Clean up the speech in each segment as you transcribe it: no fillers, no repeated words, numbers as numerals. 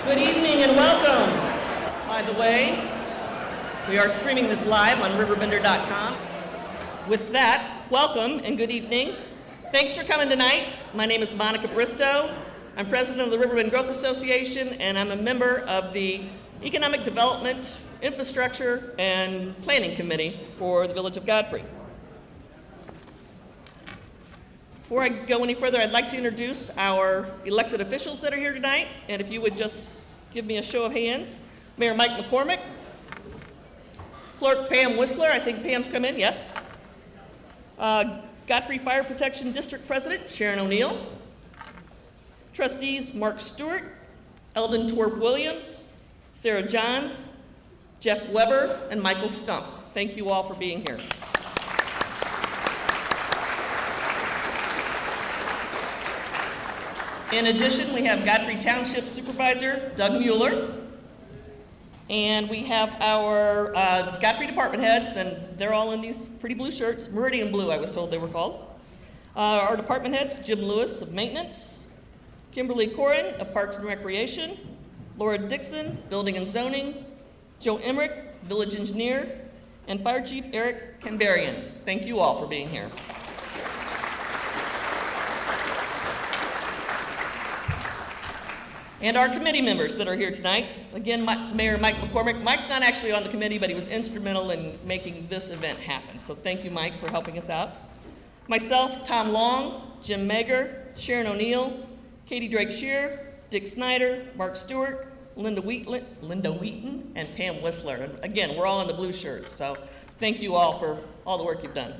Good evening and welcome. By the way, we are streaming this live on RiverBender.com. With that, welcome and good evening. Thanks for coming tonight. My name is Monica Bristow. I'm president of the Riverbend Growth Association, and I'm a member of the Economic Development, Infrastructure, and Planning Committee for the Village of Godfrey. Before I go any further, I'd like to introduce our elected officials that are here tonight, and if you would just give me a show of hands. Mayor Mike McCormick, Clerk Pam Whistler, I think Pam's come in, yes. Godfrey Fire Protection District President Sharon O'Neill, Trustees Mark Stewart, Eldon Twerp Williams, Sarah Johns, Jeff Weber, and Michael Stump. Thank you all for being here. In addition, we have Godfrey Township Supervisor Doug Mueller, and we have our Godfrey department heads, and they're all in these pretty blue shirts, Meridian Blue, I was told they were called. Our department heads, Jim Lewis of Maintenance, Kimberly Corin of Parks and Recreation, Laura Dixon, Building and Zoning, Joe Emmerich, Village Engineer, and Fire Chief Eric Kambarian. Thank you all for being here. And our committee members that are here tonight. Again, Mayor Mike McCormick. Mike's not actually on the committee, but he was instrumental in making this event happen. So thank you, Mike, for helping us out. Myself, Tom Long, Jim Mager, Sharon O'Neill, Katie Drake Shear, Dick Snyder, Mark Stewart, Linda Wheaton, and Pam Whistler. And again, we're all in the blue shirts, so thank you all for all the work you've done.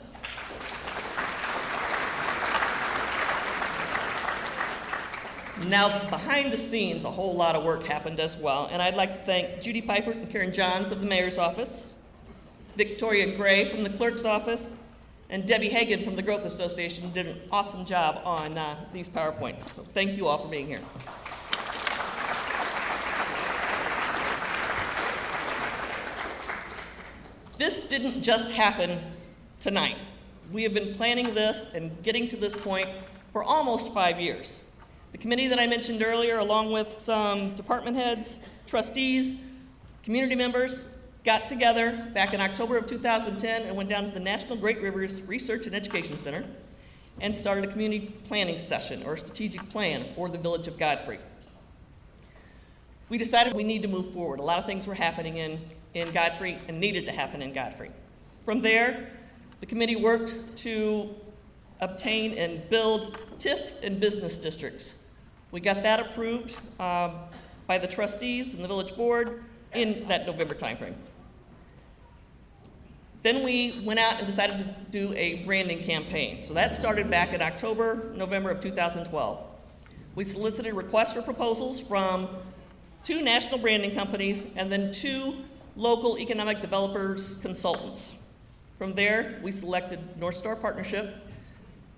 Now, behind the scenes, a whole lot of work happened as well, and I'd like to thank Judy Piper and Karen Johns of the Mayor's Office, Victoria Gray from the Clerk's Office, and Debbie Hagan from the Growth Association did an awesome job on these PowerPoints. So thank you all for being here. This didn't just happen tonight. We have been planning this and getting to this point for almost 5 years. The committee that I mentioned earlier, along with some department heads, trustees, community members, got together back in October of 2010 and went down to the National Great Rivers Research and Education Center and started a community planning session or strategic plan for the Village of Godfrey. We decided we need to move forward. A lot of things were happening in Godfrey and needed to happen in Godfrey. From there, the committee worked to obtain and build TIF and business districts. We got that approved by the trustees and the village board in that November timeframe. Then we went out and decided to do a branding campaign. So that started back in November of 2012. We solicited requests for proposals from 2 national branding companies and then 2 local economic developers consultants. From there, we selected North Star Partnership.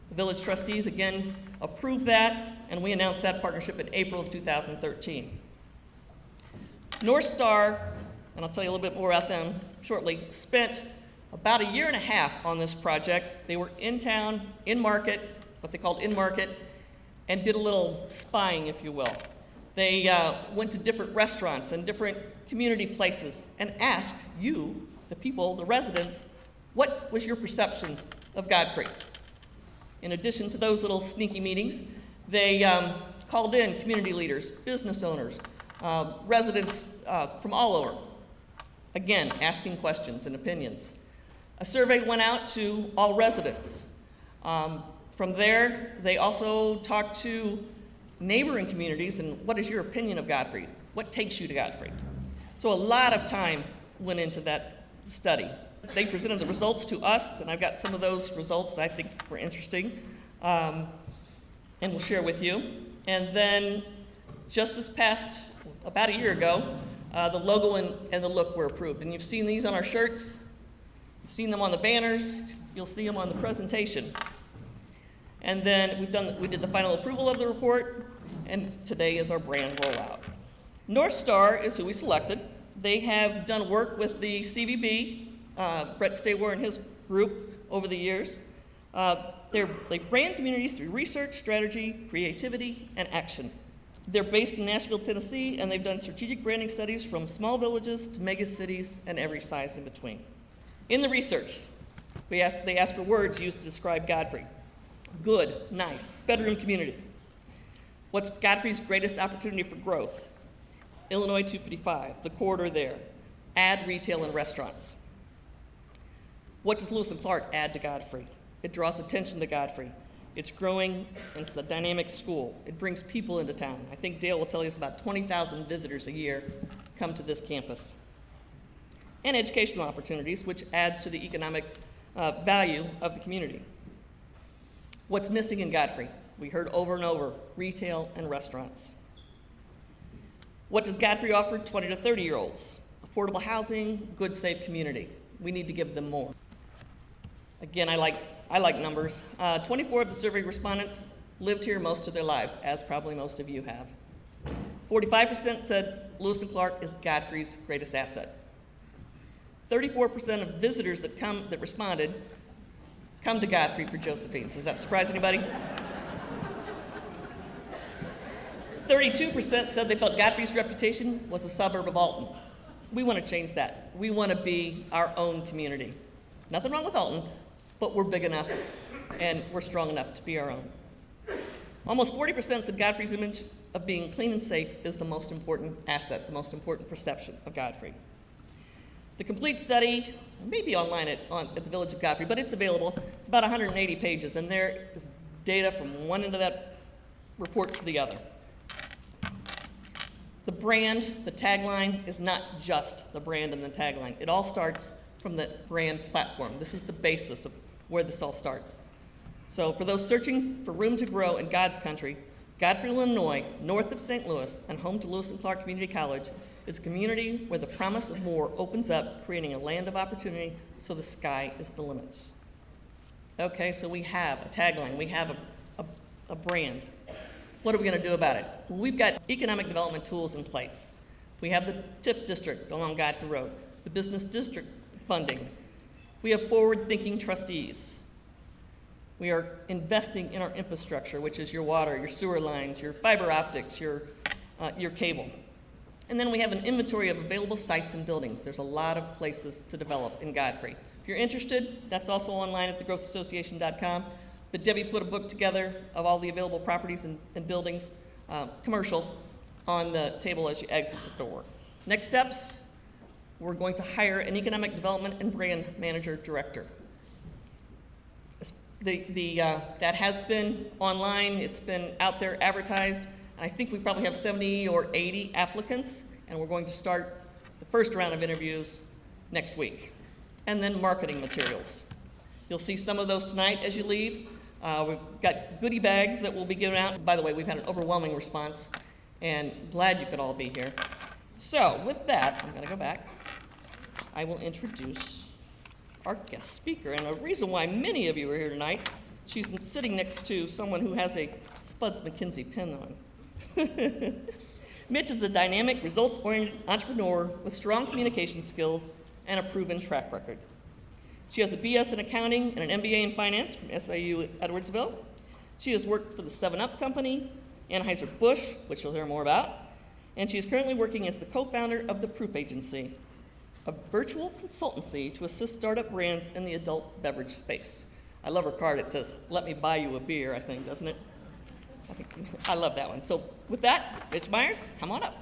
The village trustees again approved that, and we announced that partnership in April of 2013. North Star, and I'll tell you a little bit more about them shortly, spent about 1.5 years on this project. They were in town, in market, what they called in market, and did a little spying, if you will. They went to different restaurants and different community places and asked you, the people, the residents, what was your perception of Godfrey? In addition to those little sneaky meetings, they called in community leaders, business owners, residents from all over, again, asking questions and opinions. A survey went out to all residents. From there, they also talked to neighboring communities and what is your opinion of Godfrey? What takes you to Godfrey? So a lot of time went into that study. They presented the results to us, and I've got some of those results that I think were interesting, and we'll share with you. And then just this past, about 1 year ago, the logo and the look were approved. And you've seen these on our shirts, you've seen them on the banners, you'll see them on the presentation. And then we did the final approval of the report, and today is our brand rollout. North Star is who we selected. They have done work with the CVB, Brett Staywar and his group over the years. They brand communities through research, strategy, creativity, and action. They're based in Nashville, Tennessee, and they've done strategic branding studies from small villages to mega cities and every size in between. In the research, they asked for words used to describe Godfrey. Good, nice, bedroom community. What's Godfrey's greatest opportunity for growth? Illinois 255, the corridor there. Add retail and restaurants. What does Lewis and Clark add to Godfrey? It draws attention to Godfrey. It's growing, and it's a dynamic school. It brings people into town. I think Dale will tell you it's about 20,000 visitors a year come to this campus. And educational opportunities, which adds to the economic value of the community. What's missing in Godfrey? We heard over and over, retail and restaurants. What does Godfrey offer 20 to 30-year-olds? Affordable housing, good, safe community. We need to give them more. Again, I like numbers. 24 of the survey respondents lived here most of their lives, as probably most of you have. 45% said Lewis and Clark is Godfrey's greatest asset. 34% of visitors that responded come to Godfrey for Josephine's. Does that surprise anybody? 32% said they felt Godfrey's reputation was a suburb of Alton. We want to change that. We want to be our own community. Nothing wrong with Alton, but we're big enough and we're strong enough to be our own. Almost 40% said Godfrey's image of being clean and safe is the most important asset, the most important perception of Godfrey. The complete study may be online at the Village of Godfrey, but it's available. It's about 180 pages, and there is data from one end of that report to the other. The brand, the tagline, is not just the brand and the tagline. It all starts from the brand platform. This is the basis of where this all starts. So for those searching for room to grow in God's country, Godfrey, Illinois, north of St. Louis and home to Lewis and Clark Community College, is a community where the promise of more opens up, creating a land of opportunity so the sky is the limit. Okay, so we have a tagline, we have a brand. What are we going to do about it? Well, we've got economic development tools in place. We have the TIP district along Godfrey Road, the business district funding. We have forward-thinking trustees. We are investing in our infrastructure, which is your water, your sewer lines, your fiber optics, your cable. And then we have an inventory of available sites and buildings. There's a lot of places to develop in Godfrey. If you're interested, that's also online at thegrowthassociation.com. But Debbie put a book together of all the available properties and buildings, commercial, on the table as you exit the door. Next steps, we're going to hire an economic development and brand manager director. That has been online, it's been out there advertised. I think we probably have 70 or 80 applicants, and we're going to start the first round of interviews next week. And then marketing materials. You'll see some of those tonight as you leave. We've got goodie bags that will be given out. By the way, we've had an overwhelming response, and glad you could all be here. So with that, I'm going to go back. I will introduce our guest speaker, and the reason why many of you are here tonight, she's sitting next to someone who has a Spuds McKinsey pin on. Mitch is a dynamic, results-oriented entrepreneur with strong communication skills and a proven track record. She has a BS in accounting and an MBA in finance from SIU Edwardsville. She has worked for the 7-Up Company, Anheuser-Busch, which you'll hear more about, and she is currently working as the co-founder of The Proof Agency, a virtual consultancy to assist startup brands in the adult beverage space. I love her card. It says, "Let me buy you a beer," I think, doesn't it? I love that one. So with that, Mitch Myers, come on up.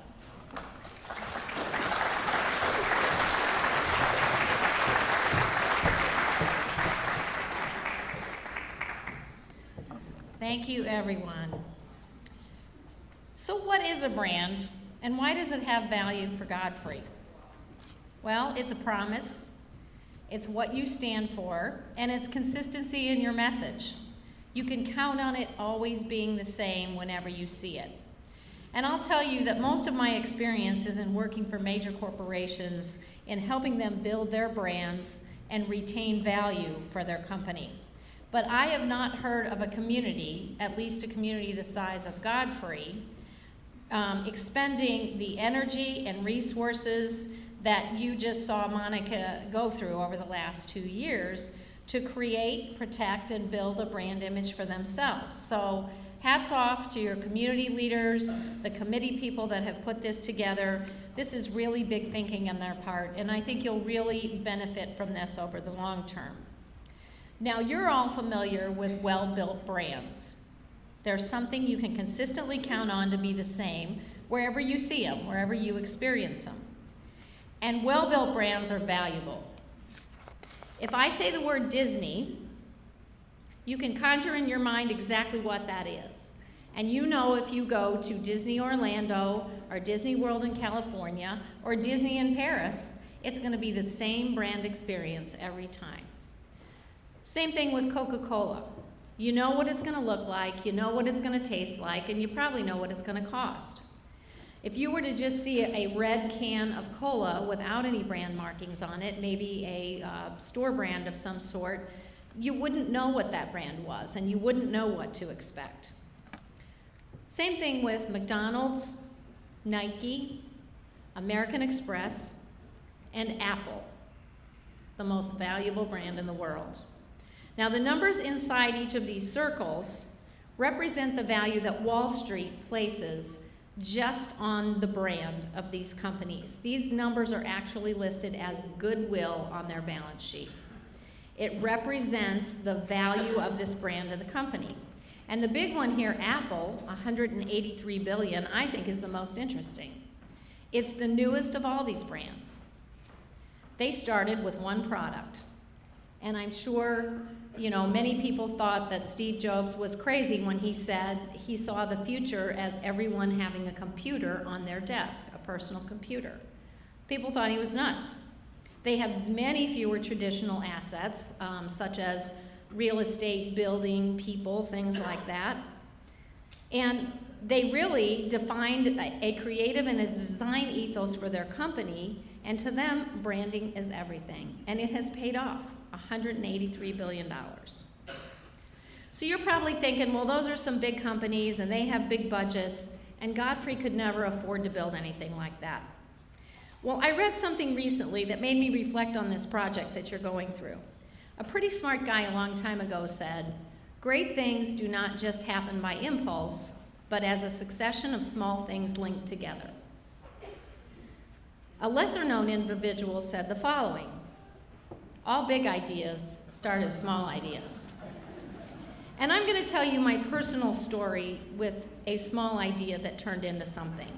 Thank you, everyone. So what is a brand, and why does it have value for Godfrey? Well, it's a promise, it's what you stand for, and it's consistency in your message. You can count on it always being the same whenever you see it. And I'll tell you that most of my experience is in working for major corporations in helping them build their brands and retain value for their company. But I have not heard of a community, at least a community the size of Godfrey, expending the energy and resources that you just saw Monica go through over the last 2 years to create, protect, and build a brand image for themselves. So hats off to your community leaders, the committee people that have put this together. This is really big thinking on their part, and I think you'll really benefit from this over the long term. Now, you're all familiar with well-built brands. They're something you can consistently count on to be the same wherever you see them, wherever you experience them. And well-built brands are valuable. If I say the word Disney, you can conjure in your mind exactly what that is. And you know if you go to Disney Orlando or Disney World in California or Disney in Paris, it's going to be the same brand experience every time. Same thing with Coca-Cola. You know what it's going to look like, you know what it's going to taste like, and you probably know what it's going to cost. If you were to just see a red can of cola without any brand markings on it, maybe a store brand of some sort, you wouldn't know what that brand was, and you wouldn't know what to expect. Same thing with McDonald's, Nike, American Express, and Apple, the most valuable brand in the world. Now, the numbers inside each of these circles represent the value that Wall Street places just on the brand of these companies. These numbers are actually listed as goodwill on their balance sheet. It represents the value of this brand of the company. And the big one here, Apple, $183 billion, I think is the most interesting. It's the newest of all these brands. They started with one product. And I'm sure, many people thought that Steve Jobs was crazy when he said he saw the future as everyone having a computer on their desk, a personal computer. People thought he was nuts. They have many fewer traditional assets, such as real estate, building, people, things like that. And they really defined a creative and a design ethos for their company, and to them, branding is everything. And it has paid off, $183 billion. So you're probably thinking, well, those are some big companies, and they have big budgets, and Godfrey could never afford to build anything like that. Well, I read something recently that made me reflect on this project that you're going through. A pretty smart guy a long time ago said, "Great things do not just happen by impulse, but as a succession of small things linked together." A lesser-known individual said the following: "All big ideas start as small ideas." And I'm going to tell you my personal story with a small idea that turned into something.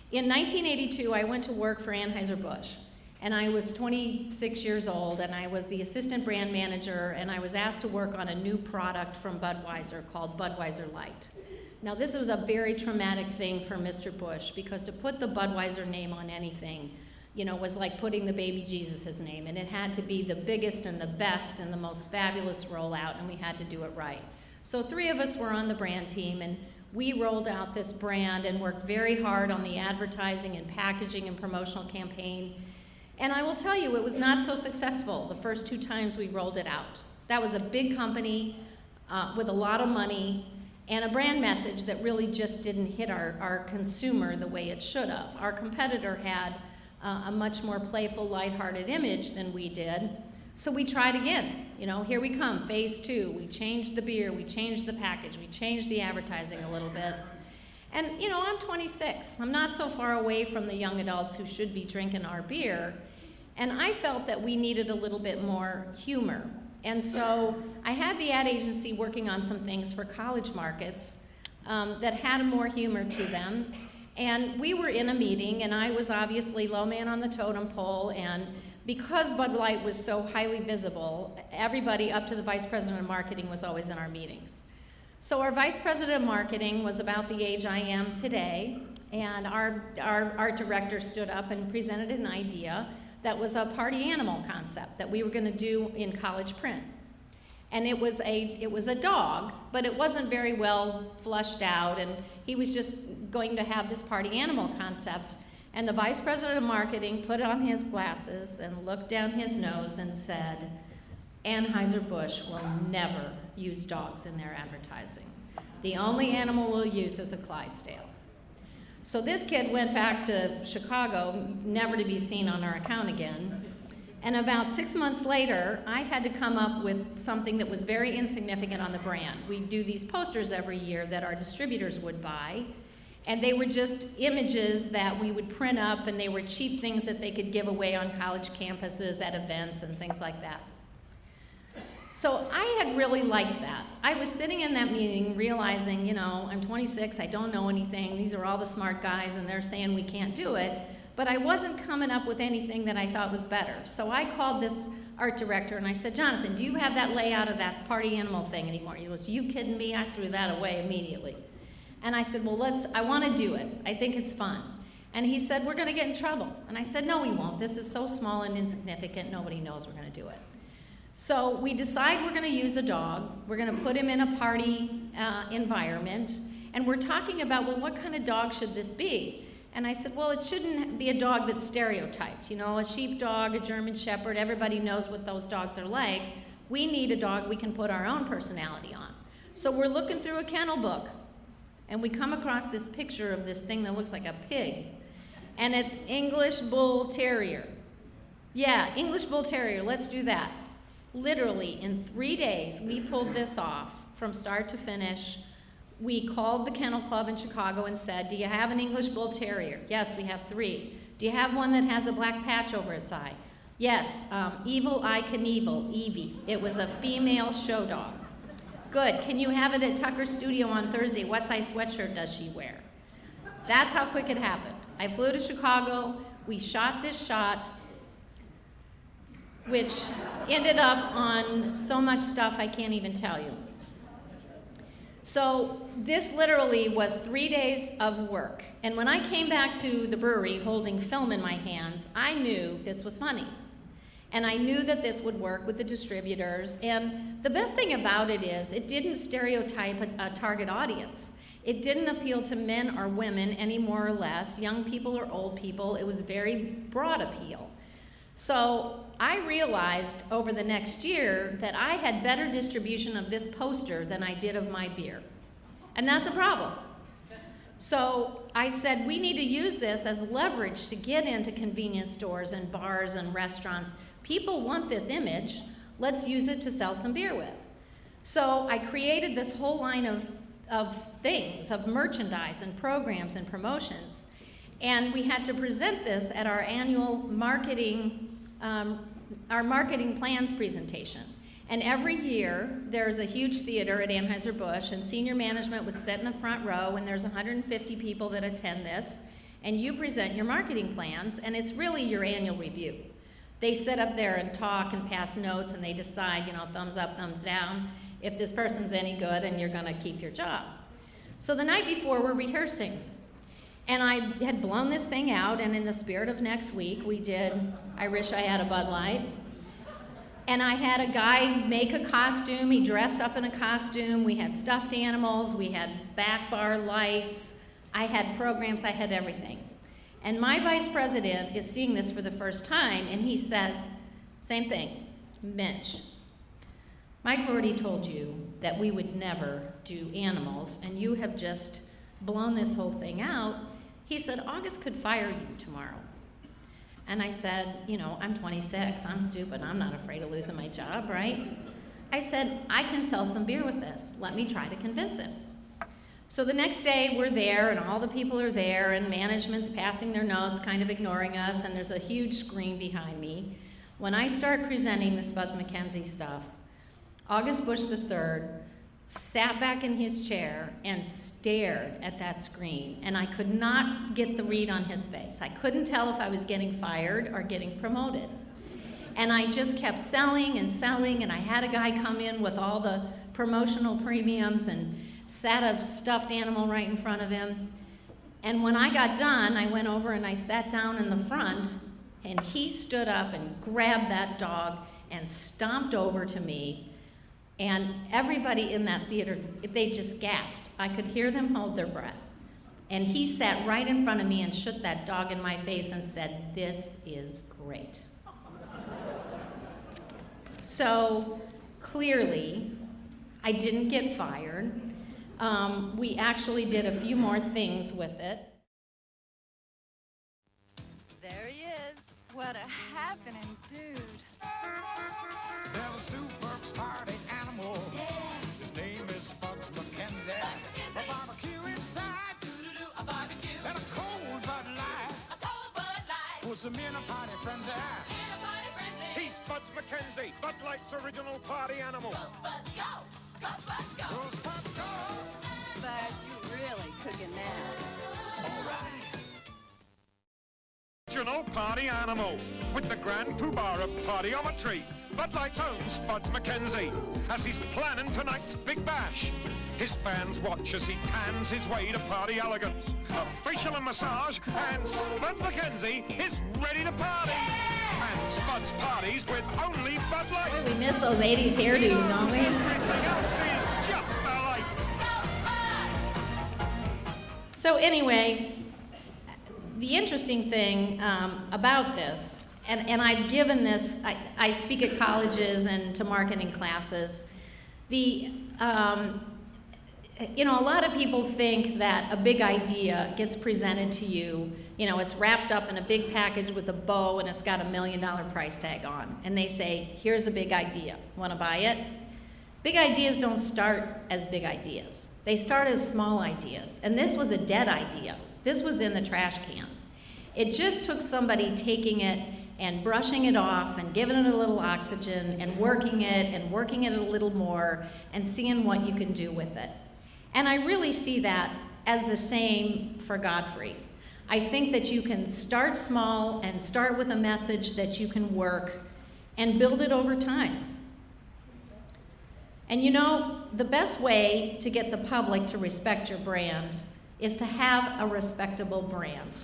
In 1982, I went to work for Anheuser-Busch, and I was 26 years old, and I was the assistant brand manager, and I was asked to work on a new product from Budweiser called Budweiser Light. Now, this was a very traumatic thing for Mr. Busch, because to put the Budweiser name on anything, was like putting the baby Jesus' name, and it had to be the biggest and the best and the most fabulous rollout, and we had to do it right. So 3 of us were on the brand team, and we rolled out this brand and worked very hard on the advertising and packaging and promotional campaign. And I will tell you, it was not so successful the first 2 times we rolled it out. That was a big company with a lot of money and a brand message that really just didn't hit our consumer the way it should have. Our competitor had a much more playful, lighthearted image than we did. So we tried again. Here we come, phase 2. We changed the beer, we changed the package, we changed the advertising a little bit. And, I'm 26. I'm not so far away from the young adults who should be drinking our beer. And I felt that we needed a little bit more humor. And so I had the ad agency working on some things for college markets that had more humor to them. And we were in a meeting, and I was obviously low man on the totem pole, and because Bud Light was so highly visible, everybody up to the vice president of marketing was always in our meetings. So our vice president of marketing was about the age I am today, and our art director stood up and presented an idea that was a party animal concept that we were going to do in college print. And it was a dog, but it wasn't very well flushed out, and he was just going to have this party animal concept. And the vice president of marketing put on his glasses and looked down his nose and said, "Anheuser-Busch will never use dogs in their advertising. The only animal we'll use is a Clydesdale." So this kid went back to Chicago, never to be seen on our account again. And about 6 months later, I had to come up with something that was very insignificant on the brand. We do these posters every year that our distributors would buy, and they were just images that we would print up, and they were cheap things that they could give away on college campuses at events and things like that. So I had really liked that. I was sitting in that meeting realizing, you know, I'm 26, I don't know anything, these are all the smart guys, and they're saying we can't do it, but I wasn't coming up with anything that I thought was better. So I called this art director and I said, Jonathan, do you have that layout of that party animal thing anymore? He goes, you kidding me? I threw that away immediately. And I said, well, I want to do it. I think it's fun. And he said, we're going to get in trouble. And I said, no, we won't. This is so small and insignificant, nobody knows we're going to do it. So we decide we're going to use a dog. We're going to put him in a party environment. And we're talking about, well, what kind of dog should this be? And I said, well, it shouldn't be a dog that's stereotyped. You know, a sheepdog, a German shepherd, everybody knows what those dogs are like. We need a dog we can put our own personality on. So we're looking through a kennel book, and we come across this picture of this thing that looks like a pig. And it's English Bull Terrier. Yeah, English Bull Terrier, let's do that. Literally, in 3 days, we pulled this off from start to finish. We called the Kennel Club in Chicago and said, do you have an English Bull Terrier? Yes, we have 3. Do you have one that has a black patch over its eye? Yes, Evil Eye Knievel, Evie. It was a female show dog. Good, can you have it at Tucker's studio on Thursday? What size sweatshirt does she wear? That's how quick it happened. I flew to Chicago, we shot this shot, which ended up on so much stuff I can't even tell you. So this literally was 3 days of work. And when I came back to the brewery holding film in my hands, I knew this was funny. And I knew that this would work with the distributors. And the best thing about it is it didn't stereotype a target audience. It didn't appeal to men or women any more or less, young people or old people. It was very broad appeal. So I realized over the next year that I had better distribution of this poster than I did of my beer. And that's a problem. So I said, we need to use this as leverage to get into convenience stores and bars and restaurants. People want this image. Let's use it to sell some beer with. So I created this whole line of things, of merchandise and programs and promotions. And we had to present this at our annual marketing plans presentation. And every year, there's a huge theater at Anheuser-Busch, and senior management would sit in the front row, and there's 150 people that attend this, and you present your marketing plans, and it's really your annual review. They sit up there and talk and pass notes, and they decide, you know, thumbs up, thumbs down, if this person's any good, and you're gonna keep your job. So the night before, we're rehearsing. And I had blown this thing out, and in the spirit of next week, we did I Wish I Had a Bud Light. And I had a guy make a costume. He dressed up in a costume. We had stuffed animals. We had back bar lights. I had programs. I had everything. And my vice president is seeing this for the first time, and he says, same thing, Mitch, Mike already told you that we would never do animals, and you have just blown this whole thing out. He said, August could fire you tomorrow. And I said, you know, I'm 26, I'm stupid, I'm not afraid of losing my job, right? I said, I can sell some beer with this. Let me try to convince him. So the next day we're there, and all the people are there, and management's passing their notes, kind of ignoring us, and there's a huge screen behind me. When I start presenting the Spuds MacKenzie stuff, August Bush III sat back in his chair and stared at that screen, and I could not get the read on his face. I couldn't tell if I was getting fired or getting promoted. And I just kept selling, and I had a guy come in with all the promotional premiums and sat a stuffed animal right in front of him. And when I got done, I went over and I sat down in the front, and he stood up and grabbed that dog and stomped over to me. And everybody in that theater, they just gasped. I could hear them hold their breath. And he sat right in front of me and shook that dog in my face and said, this is great. So clearly, I didn't get fired. We actually did a few more things with it. There he is. what a happening, dude. There's a super party animal. Yeah. His name is Bugs McKenzie. A barbecue inside. A barbecue. And a cold Bud Light. A cold Bud Light. Puts him in a party frenzy. In a party frenzy. He's Buds McKenzie, Bud Light's original party animal. Go, Buds, go. Go, Buds, go. Go, Buds, go. But you really cooking that. All right. Original party animal with the grand poobah of partyometry. Bud Light's own Spuds McKenzie, as he's planning tonight's big bash. His fans watch as he tans his way to party elegance. A facial and massage, and Spuds McKenzie is ready to party. And Spuds parties with only Bud Light. We miss those 80s hairdos, don't we? Everything else is just a light. So anyway, the interesting thing about this, and I've given this, I speak at colleges and to marketing classes. A lot of people think that a big idea gets presented to you, it's wrapped up in a big package with a bow and it's got $1 million price tag on. And they say, here's a big idea, want to buy it? Big ideas don't start as big ideas. They start as small ideas. And this was a dead idea. This was in the trash can. It just took somebody taking it and brushing it off and giving it a little oxygen and working it a little more and seeing what you can do with it. And I really see that as the same for Godfrey. I think that you can start small and start with a message that you can work and build it over time. And the best way to get the public to respect your brand is to have a respectable brand.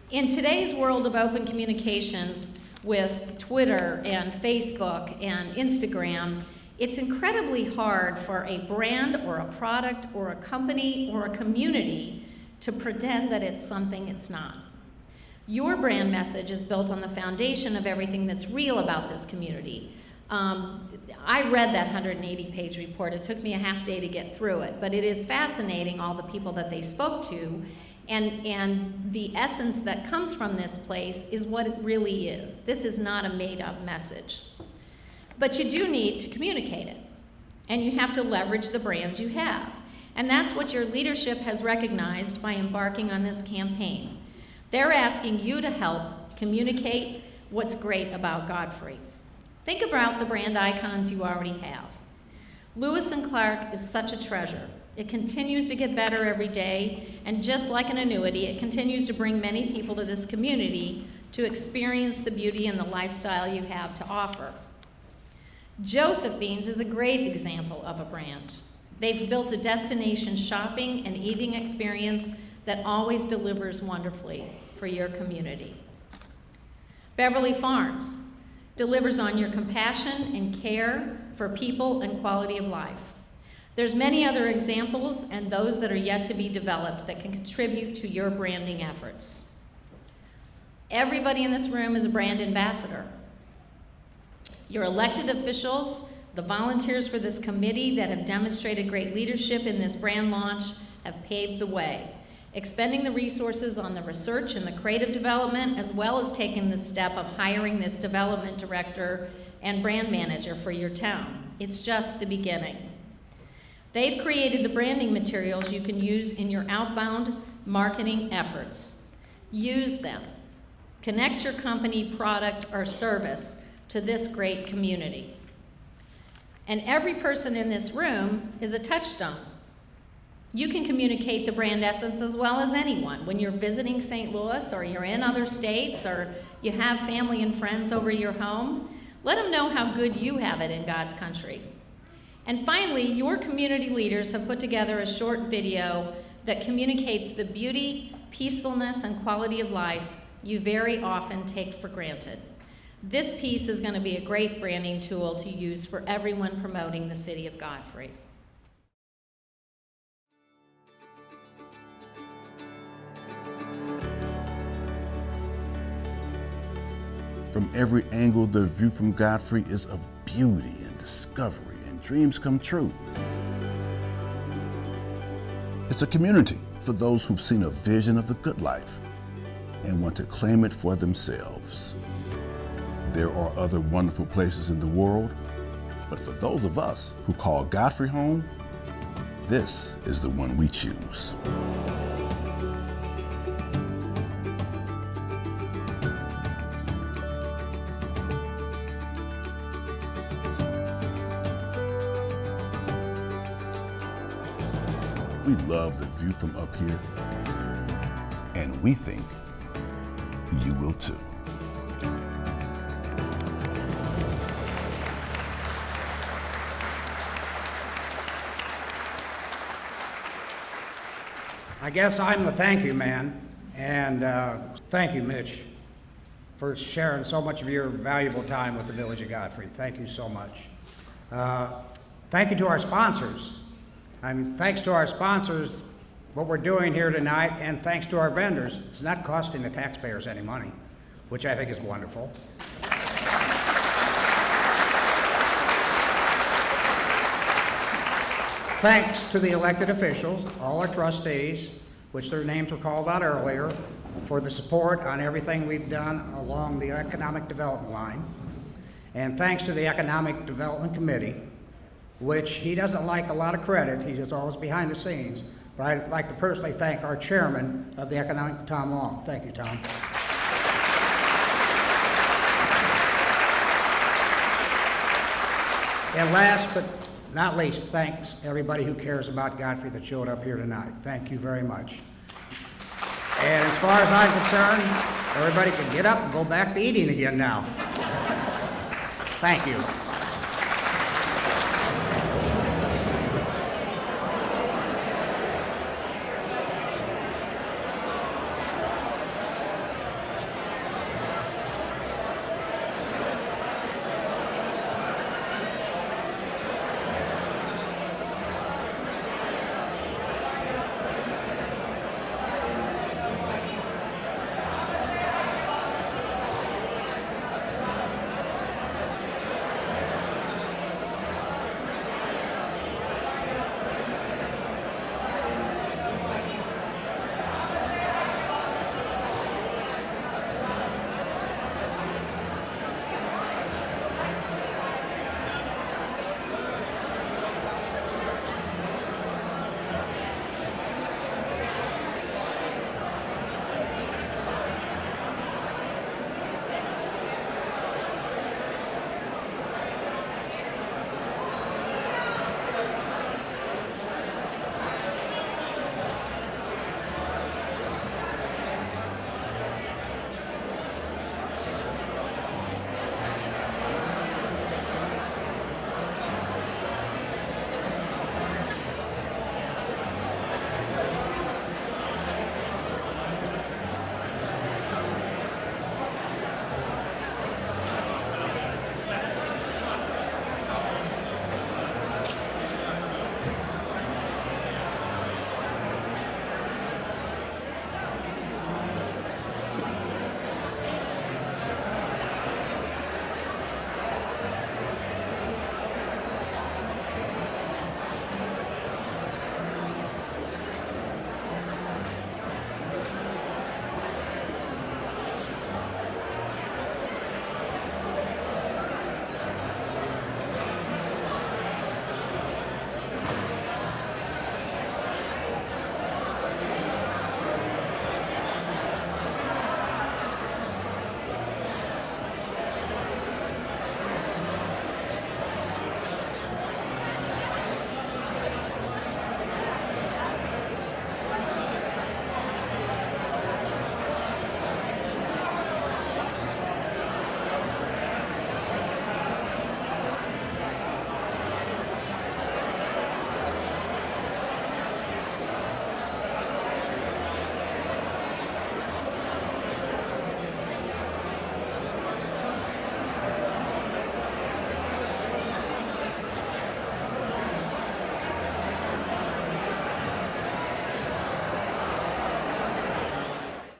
In today's world of open communications with Twitter and Facebook and Instagram, it's incredibly hard for a brand or a product or a company or a community to pretend that it's something it's not. Your brand message is built on the foundation of everything that's real about this community. I read that 180-page report. It took me a half day to get through it, but it is fascinating, all the people that they spoke to, and the essence that comes from this place is what it really is. This is not a made-up message. But you do need to communicate it, and you have to leverage the brands you have. And that's what your leadership has recognized by embarking on this campaign. They're asking you to help communicate what's great about Godfrey. Think about the brand icons you already have. Lewis & Clark is such a treasure. It continues to get better every day, and just like an annuity, it continues to bring many people to this community to experience the beauty and the lifestyle you have to offer. Josephine's is a great example of a brand. They've built a destination shopping and eating experience that always delivers wonderfully for your community. Beverly Farms delivers on your compassion and care for people and quality of life. There's many other examples and those that are yet to be developed that can contribute to your branding efforts. Everybody in this room is a brand ambassador. Your elected officials, the volunteers for this committee that have demonstrated great leadership in this brand launch have paved the way, expending the resources on the research and the creative development, as well as taking the step of hiring this development director and brand manager for your town. It's just the beginning. They've created the branding materials you can use in your outbound marketing efforts. Use them. Connect your company, product, or service to this great community. And every person in this room is a touchstone. You can communicate the brand essence as well as anyone. When you're visiting St. Louis or you're in other states or you have family and friends over your home, let them know how good you have it in God's country. And finally, your community leaders have put together a short video that communicates the beauty, peacefulness, and quality of life you very often take for granted. This piece is going to be a great branding tool to use for everyone promoting the city of Godfrey. From every angle, the view from Godfrey is of beauty and discovery and dreams come true. It's a community for those who've seen a vision of the good life and want to claim it for themselves. There are other wonderful places in the world, but for those of us who call Godfrey home, this is the one we choose. We love the view from up here, and we think you will too. I guess I'm the thank you man, and thank you, Mitch, for sharing so much of your valuable time with the Village of Godfrey. Thank you so much. Thank you to our sponsors. Thanks to our sponsors, what we're doing here tonight, and thanks to our vendors, it's not costing the taxpayers any money, which I think is wonderful. Thanks to the elected officials, all our trustees, which their names were called out earlier, for the support on everything we've done along the economic development line. And thanks to the Economic Development Committee, which he doesn't like a lot of credit, he's always behind the scenes, but I'd like to personally thank our chairman of the Economic, Tom Long. Thank you, Tom. And last but not least, thanks everybody who cares about Godfrey that showed up here tonight. Thank you very much. And as far as I'm concerned, everybody can get up and go back to eating again now. Thank you.